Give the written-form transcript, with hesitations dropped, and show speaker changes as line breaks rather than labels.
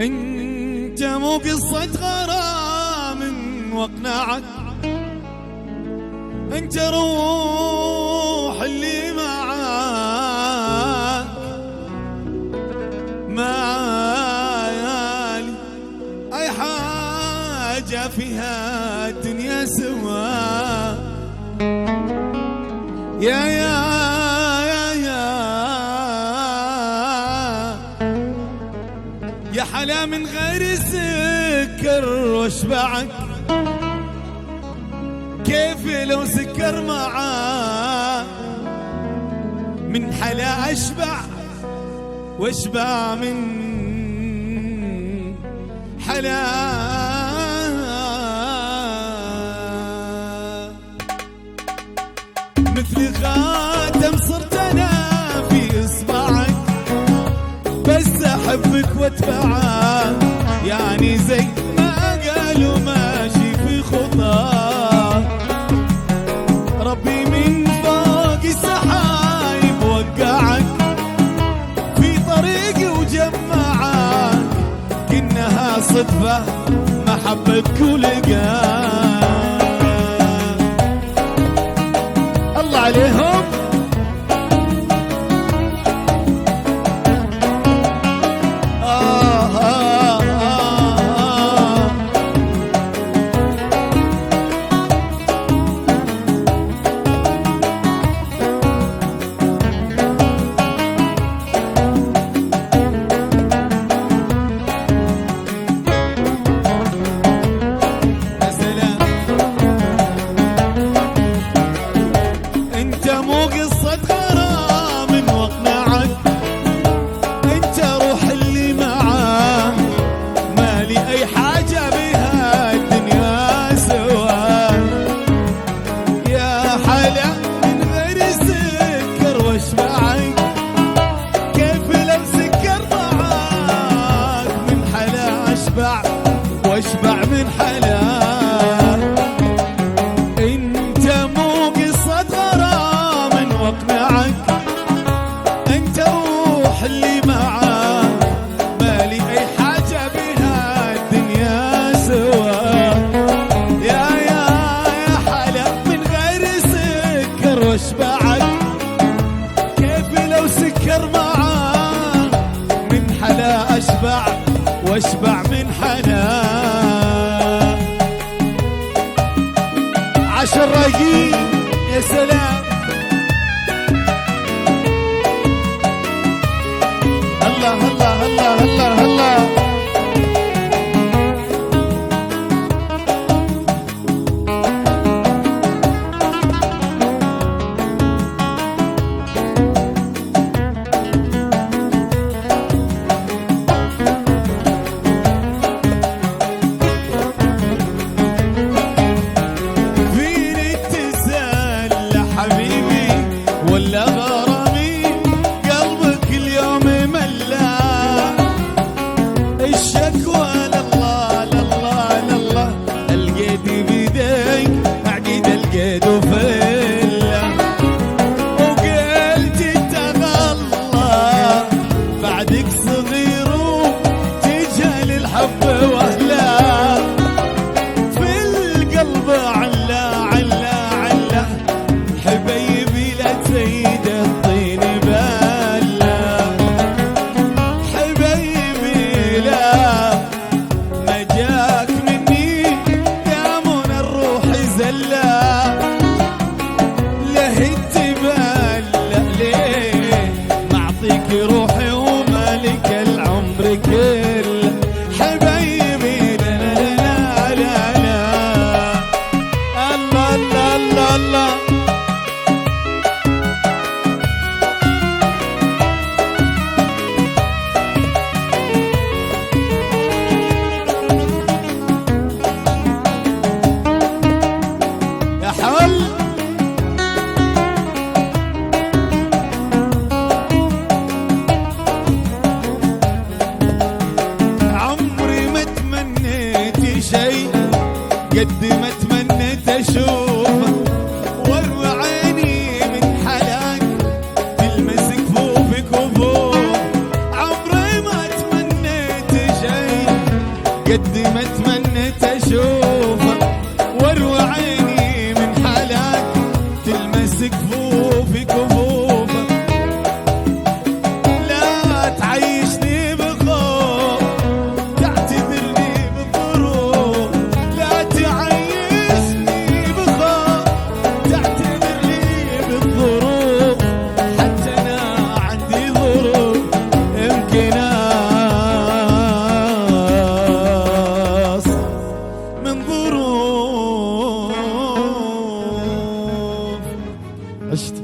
انت مو قصة غرام واقنعك، انت روح اللي معاك، معايالي اي حاجة فيها الدنيا سوا. يا حلا من غير سكر واشبعك، كيف لو سكر معاه من حلا اشبع واشبع من حلا. مثل خاتم صرت انا في اصبعك، بس احبك واتبعك، يعني زي ما قالوا ماشي في خطاك. ربي من فوق السحايب وقعك في طريقي وجمعك، كأنها صدفة محبتك ولقاك. الله عليهم. واشبع من حلاك، انت مو قصة غرام واقنعك، انت روح اللي معاك، مالي اي حاجة بها الدنيا سوا. يا حلا من غير سكر واشبعك، كيف لو سكر معاك من حلا اشبع واشبع من حلا. عشر رايقين يا سلام. الله الله الله الله الله. كفوفي كفوفك، لا تعيشني بخوف، تعتبرني بالظروف، لا تعيشني بخوف، تعتبرني بالظروف، حتى انا عندي ظروف يمكن من ظروف عشت